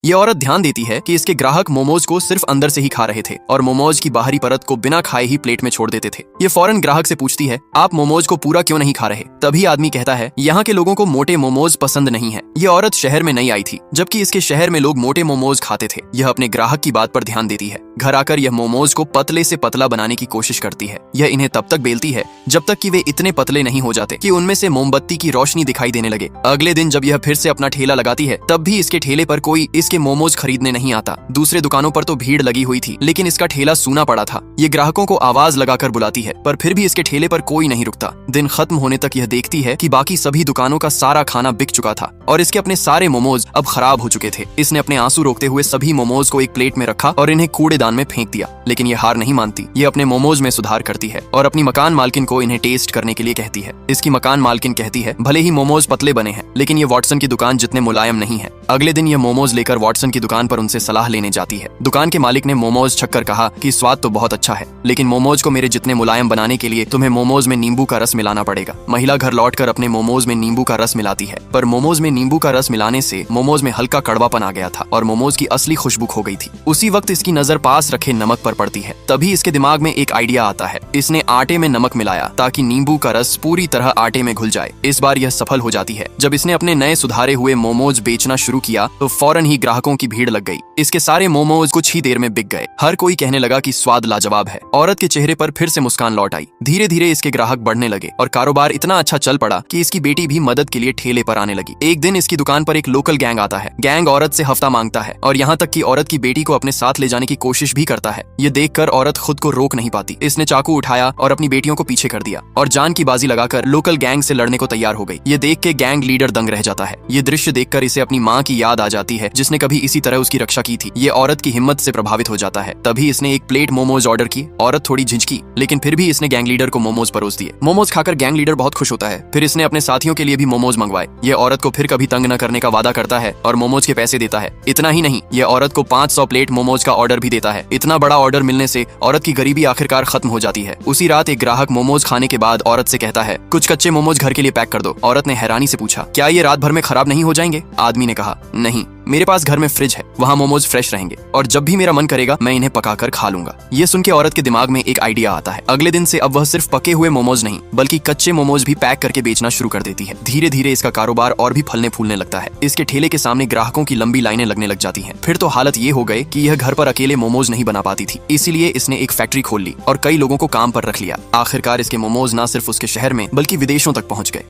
ये औरत ध्यान देती है कि इसके ग्राहक मोमोज को सिर्फ अंदर से ही खा रहे थे और मोमोज की बाहरी परत को बिना खाए ही प्लेट में छोड़ देते थे। ये फौरन ग्राहक से पूछती है, आप मोमोज को पूरा क्यों नहीं खा रहे? तभी आदमी कहता है, यहाँ के लोगों को मोटे मोमोज पसंद नहीं है। ये औरत शहर में नई आई थी, जबकि इसके शहर में लोग मोटे मोमोज खाते थे। यह अपने ग्राहक की बात पर ध्यान देती है। घर आकर यह मोमोज को पतले से पतला बनाने की कोशिश करती है। यह इन्हें तब तक बेलती है जब तक कि वे इतने पतले नहीं हो जाते कि उनमें से मोमबत्ती की रोशनी दिखाई देने लगे। अगले दिन जब यह फिर से अपना ठेला लगाती है, तब भी इसके ठेले पर कोई इसके मोमोज खरीदने नहीं आता। दूसरे दुकानों पर तो भीड़ लगी हुई थी, लेकिन इसका ठेला सूना पड़ा था। ये ग्राहकों को आवाज लगाकर बुलाती है, पर फिर भी इसके ठेले पर कोई नहीं रुकता। दिन खत्म होने तक यह देखती है कि बाकी सभी दुकानों का सारा खाना बिक चुका था और इसके अपने सारे मोमोज अब खराब हो चुके थे। इसने अपने आंसू रोकते हुए सभी मोमोज को एक प्लेट में रखा और इन्हें कूड़ेदान में फेंक दिया। लेकिन ये हार नहीं मानती। ये अपने मोमोज में सुधार करती है और अपनी मकान मालकिन को इन्हें टेस्ट करने के लिए कहती है। इसकी मकान मालकिन कहती है, भले ही मोमोज पतले बने हैं, लेकिन ये वॉटसन की दुकान जितने मुलायम नहीं है। अगले दिन ये मोमोज लेकर वॉटसन की दुकान पर उनसे सलाह लेने जाती है। दुकान के मालिक ने मोमोज छककर कहा कि स्वाद तो बहुत अच्छा है, लेकिन मोमोज को मेरे जितने मुलायम बनाने के लिए तुम्हें मोमोज में नींबू का रस मिलाना पड़ेगा। महिला घर लौटकर अपने मोमोज में नींबू का रस मिलाती है, पर मोमोज में नींबू का रस मिलाने से मोमोज में हल्का कड़वापन आ गया था और मोमोज की असली खुशबू खो गई थी। उसी वक्त इसकी नजर पास रखे नमक पर पड़ती है। तभी इसके दिमाग में एक आइडिया आता है। इसने आटे में नमक मिलाया ताकि नींबू का रस पूरी तरह आटे में घुल जाए। इस बार यह सफल हो जाती है। जब इसने अपने नए सुधारे हुए मोमोज बेचना शुरू किया तो फौरन ही ग्राहकों की भीड़ लग गई। इसके सारे मोमोज कुछ ही देर में बिक गए। हर कोई कहने लगा कि स्वाद लाजवाब है। औरत के चेहरे पर फिर से मुस्कान लौट आई। धीरे धीरे इसके ग्राहक बढ़ने लगे और कारोबार इतना अच्छा चल पड़ा कि इसकी बेटी भी मदद के लिए ठेले पर आने लगी। एक दिन इसकी दुकान पर एक लोकल गैंग आता है। गैंग औरत से हफ्ता मांगता है और यहाँ तक कि औरत की बेटी को अपने साथ ले जाने की कोशिश भी करता है। ये देखकर औरत खुद को रोक नहीं पाती। इसने चाकू उठाया और अपनी बेटियों को पीछे कर दिया और जान की बाजी लगाकर लोकल गैंग से लड़ने को तैयार हो गई। ये देख के गैंग लीडर दंग रह जाता है। ये दृश्य देखकर इसे अपनी माँ की याद आ जाती है, जिसने कभी इसी तरह उसकी रक्षा की थी। ये औरत की हिम्मत से प्रभावित हो जाता है। तभी इसने एक प्लेट मोमोज ऑर्डर की। औरत थोड़ी झिझकी, लेकिन फिर भी इसने गैंग लीडर को मोमोज परोस दिए। मोमोज खाकर गैंग लीडर बहुत खुश होता है। फिर इसने अपने साथियों के लिए भी मोमोज मंगवाए। ये औरत को फिर कभी तंग न करने का वादा करता है और मोमोज के पैसे देता है। इतना ही नहीं, ये औरत को 500 प्लेट मोमोज का ऑर्डर भी देता है। इतना बड़ा ऑर्डर मिलने से औरत की गरीबी आखिरकार खत्म हो जाती है। उसी रात एक ग्राहक मोमोज खाने के बाद औरत से कहता है, कुछ कच्चे मोमोज घर के लिए पैक कर दो। औरत ने हैरानी से पूछा, क्या ये रात भर में खराब नहीं हो जाएंगे? आदमी ने कहा, नहीं, मेरे पास घर में फ्रिज है, वहाँ मोमोज फ्रेश रहेंगे और जब भी मेरा मन करेगा मैं इन्हें पकाकर खा लूंगा। ये सुन के औरत के दिमाग में एक आइडिया आता है। अगले दिन से अब वह सिर्फ पके हुए मोमोज नहीं बल्कि कच्चे मोमोज भी पैक करके बेचना शुरू कर देती है। धीरे धीरे इसका कारोबार और भी फलने फूलने लगता है। इसके ठेले के सामने ग्राहकों की लंबी लाइनें लगने लग जाती हैं। फिर तो हालत ये हो गए कि यह घर पर अकेले मोमोज नहीं बना पाती थी, इसीलिए इसने एक फैक्ट्री खोल ली और कई लोगों को काम पर रख लिया। आखिरकार इसके मोमोज न सिर्फ उसके शहर में बल्कि विदेशों तक पहुंच गए।